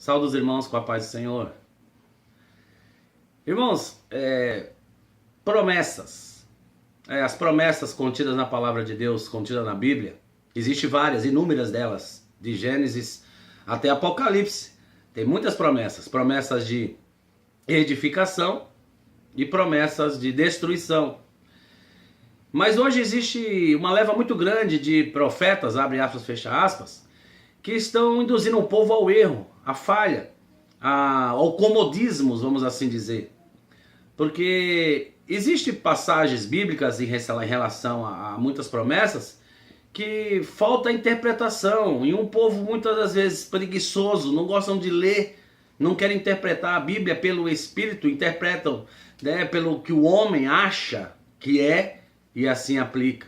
Saúde os irmãos com a paz do Senhor. Irmãos, promessas. As promessas contidas na palavra de Deus, contidas na Bíblia, existem várias, inúmeras delas, de Gênesis até Apocalipse. Tem muitas promessas, promessas de edificação e promessas de destruição. Mas hoje existe uma leva muito grande de profetas, abre aspas, fecha aspas, que estão induzindo o povo ao erro, à falha, ao comodismo, vamos assim dizer. Porque existem passagens bíblicas em relação a muitas promessas que falta interpretação. E um povo muitas das vezes preguiçoso, não gostam de ler, não querem interpretar a Bíblia pelo Espírito, interpretam, né, pelo que o homem acha que é e assim aplica.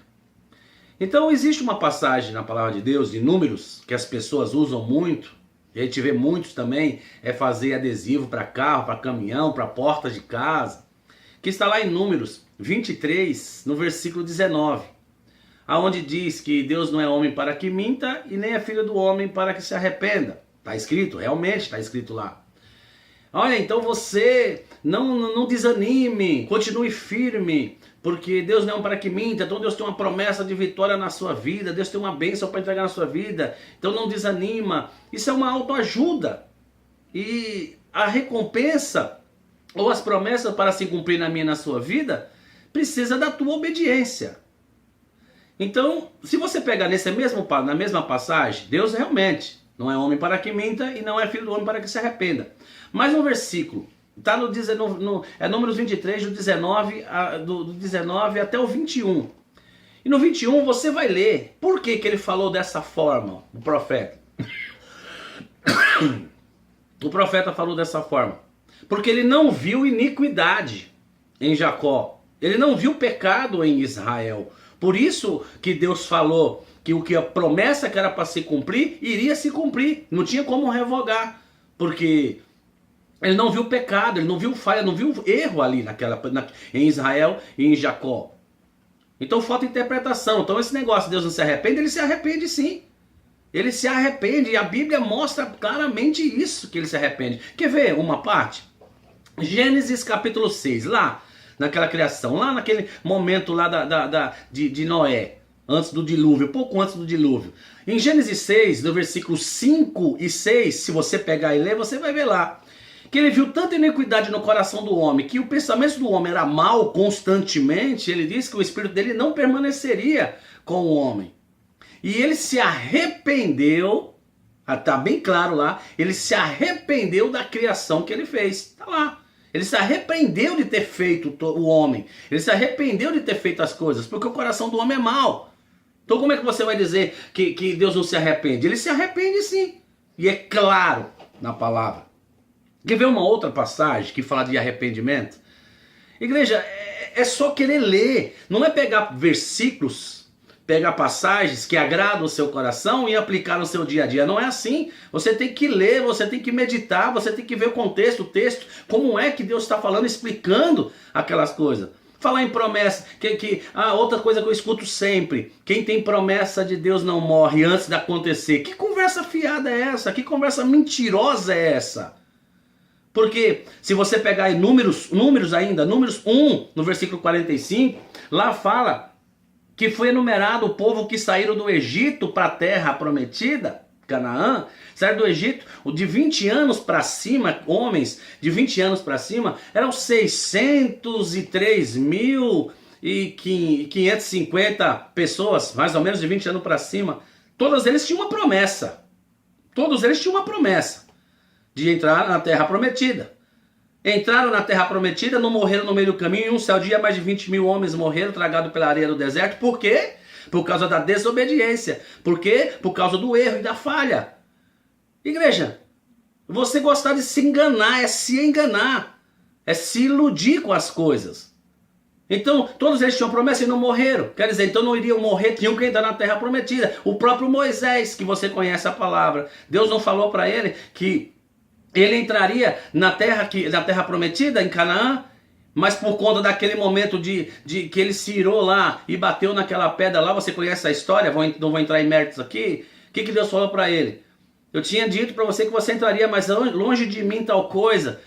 Então existe uma passagem na palavra de Deus, de Números, que as pessoas usam muito, e a gente vê muitos também, é fazer adesivo para carro, para caminhão, para porta de casa, que está lá em Números 23, no versículo 19, aonde diz que Deus não é homem para que minta, e nem é filho do homem para que se arrependa. Está escrito, realmente está escrito lá. Olha, então você não desanime, continue firme, porque Deus não é um para que minta, então Deus tem uma promessa de vitória na sua vida, Deus tem uma bênção para entregar na sua vida, então não desanima. Isso é uma autoajuda. E a recompensa, ou as promessas para se cumprir na minha e na sua vida, precisa da tua obediência. Então, se você pegar na mesma passagem, Deus realmente não é homem para que minta e não é filho do homem para que se arrependa. Mas um versículo, está é Números 23, do 19 até o 21. E no 21 você vai ler por que ele falou dessa forma, o profeta. O profeta falou dessa forma. Porque ele não viu iniquidade em Jacó. Ele não viu pecado em Israel. Por isso que Deus falou que a promessa que era para se cumprir, iria se cumprir. Não tinha como revogar. Porque ele não viu pecado, ele não viu falha, não viu erro ali em Israel e em Jacó. Então falta interpretação. Então esse negócio, Deus não se arrepende, ele se arrepende sim. Ele se arrepende e a Bíblia mostra claramente isso, que ele se arrepende. Quer ver uma parte? Gênesis capítulo 6, lá naquela criação, lá naquele momento lá de Noé, antes do dilúvio, pouco antes do dilúvio. Em Gênesis 6, no versículo 5 e 6, se você pegar e ler, você vai ver lá que ele viu tanta iniquidade no coração do homem, que o pensamento do homem era mau constantemente. Ele disse que o espírito dele não permaneceria com o homem. E ele se arrependeu, está bem claro lá, ele se arrependeu da criação que ele fez. Está lá. Ele se arrependeu de ter feito o homem. Ele se arrependeu de ter feito as coisas, porque o coração do homem é mau. Então como é que você vai dizer que Deus não se arrepende? Ele se arrepende sim. E é claro na palavra. Quer ver uma outra passagem que fala de arrependimento? Igreja, é só querer ler. Não é pegar versículos, pegar passagens que agradam o seu coração e aplicar no seu dia a dia. Não é assim. Você tem que ler, você tem que meditar, você tem que ver o contexto, o texto, como é que Deus está falando, explicando aquelas coisas. Falar em promessa, outra coisa que eu escuto sempre: quem tem promessa de Deus não morre antes de acontecer. Que conversa fiada é essa? Que conversa mentirosa é essa? Porque se você pegar em Números 1, no versículo 45, lá fala que foi enumerado o povo que saíram do Egito para a terra prometida, Canaã, saíram do Egito, de 20 anos para cima, homens de 20 anos para cima, eram 603.550 pessoas, mais ou menos de 20 anos para cima. Todos eles tinham uma promessa. Todos eles tinham uma promessa de entrar na terra prometida. Entraram na terra prometida, não morreram no meio do caminho. Em um só dia mais de 20 mil homens morreram, tragados pela areia do deserto. Por quê? Por causa da desobediência. Por quê? Por causa do erro e da falha. Igreja, você gostar de se enganar, é se enganar, é se iludir com as coisas. Então, todos eles tinham promessa e não morreram. Quer dizer, então não iriam morrer, tinham que entrar na terra prometida. O próprio Moisés, que você conhece a palavra, Deus não falou para ele que ele entraria na terra prometida, em Canaã, mas por conta daquele momento de que ele se irou lá e bateu naquela pedra lá, você conhece a história, não vou entrar em méritos aqui. O que Deus falou para ele? Eu tinha dito para você que você entraria mais longe de mim tal coisa,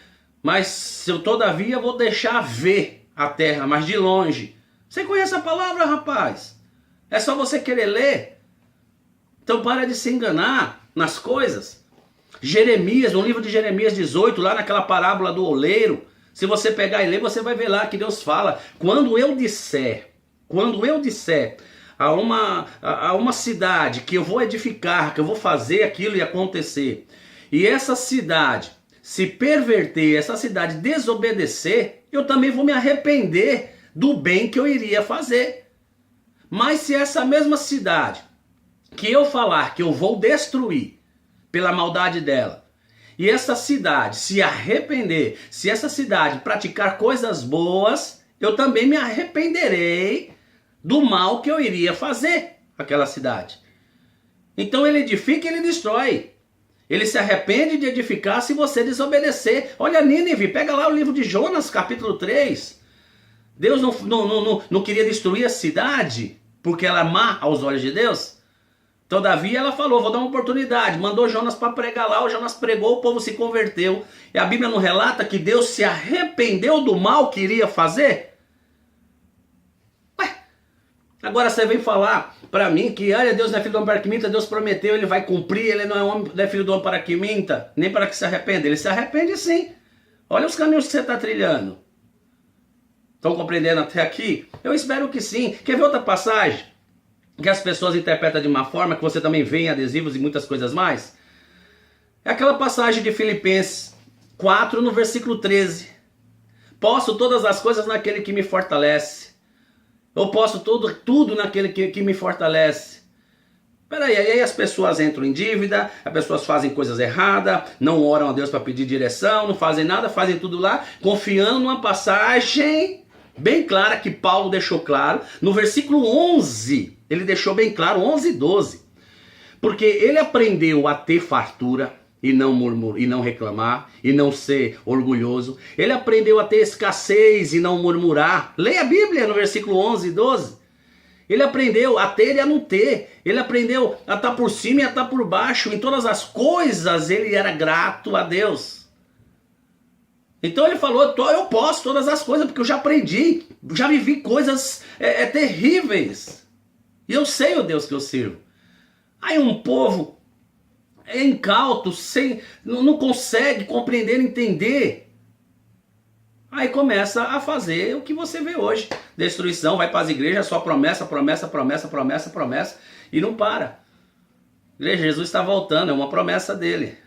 mas eu todavia vou deixar ver a terra, mas de longe. Você conhece a palavra, rapaz? É só você querer ler. Então para de se enganar nas coisas. Jeremias, no livro de Jeremias 18, lá naquela parábola do oleiro, se você pegar e ler, você vai ver lá que Deus fala, quando eu disser a uma cidade que eu vou edificar, que eu vou fazer aquilo e acontecer, e essa cidade se perverter, essa cidade desobedecer, eu também vou me arrepender do bem que eu iria fazer. Mas se essa mesma cidade que eu falar que eu vou destruir pela maldade dela, e essa cidade se arrepender, se essa cidade praticar coisas boas, eu também me arrependerei do mal que eu iria fazer àquela cidade. Então ele edifica e ele destrói. Ele se arrepende de edificar se você desobedecer. Olha Nínive, pega lá o livro de Jonas, capítulo 3. Deus não queria destruir a cidade porque ela é má aos olhos de Deus. Todavia ela falou, vou dar uma oportunidade. Mandou Jonas para pregar lá, o Jonas pregou, o povo se converteu. E a Bíblia não relata que Deus se arrependeu do mal que iria fazer? Ué, agora você vem falar para mim que olha, Deus não é filho do homem para que minta, Deus prometeu, ele vai cumprir, ele não é filho do homem para que minta, nem para que se arrependa. Ele se arrepende sim. Olha os caminhos que você está trilhando. Estão compreendendo até aqui? Eu espero que sim. Quer ver outra passagem? Que as pessoas interpretam de uma forma que você também vê em adesivos e muitas coisas mais. É aquela passagem de Filipenses 4 no versículo 13. Posso todas as coisas naquele que me fortalece. Eu posso tudo naquele que me fortalece. Peraí, aí as pessoas entram em dívida, as pessoas fazem coisas erradas, não oram a Deus para pedir direção, não fazem nada, fazem tudo lá, confiando numa passagem bem clara que Paulo deixou claro. No versículo 11, ele deixou bem claro, 11 e 12. Porque ele aprendeu a ter fartura e não murmurar, e não reclamar, e não ser orgulhoso. Ele aprendeu a ter escassez e não murmurar. Leia a Bíblia no versículo 11 e 12. Ele aprendeu a ter e a não ter. Ele aprendeu a estar por cima e a estar por baixo. Em todas as coisas ele era grato a Deus. Então ele falou, eu posso todas as coisas, porque eu já aprendi, já vivi coisas terríveis. E eu sei o Deus que eu sirvo. Aí um povo incauto, não consegue compreender, entender. Aí começa a fazer o que você vê hoje. Destruição, vai para as igrejas, só promessa, promessa, promessa, promessa, promessa. E não para. Igreja, Jesus está voltando, é uma promessa dele.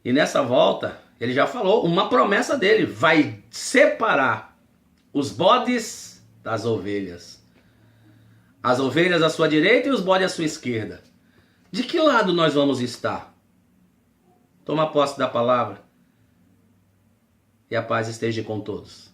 E nessa volta, ele já falou, uma promessa dele, vai separar os bodes das ovelhas. As ovelhas à sua direita e os bodes à sua esquerda. De que lado nós vamos estar? Toma posse da palavra. E a paz esteja com todos.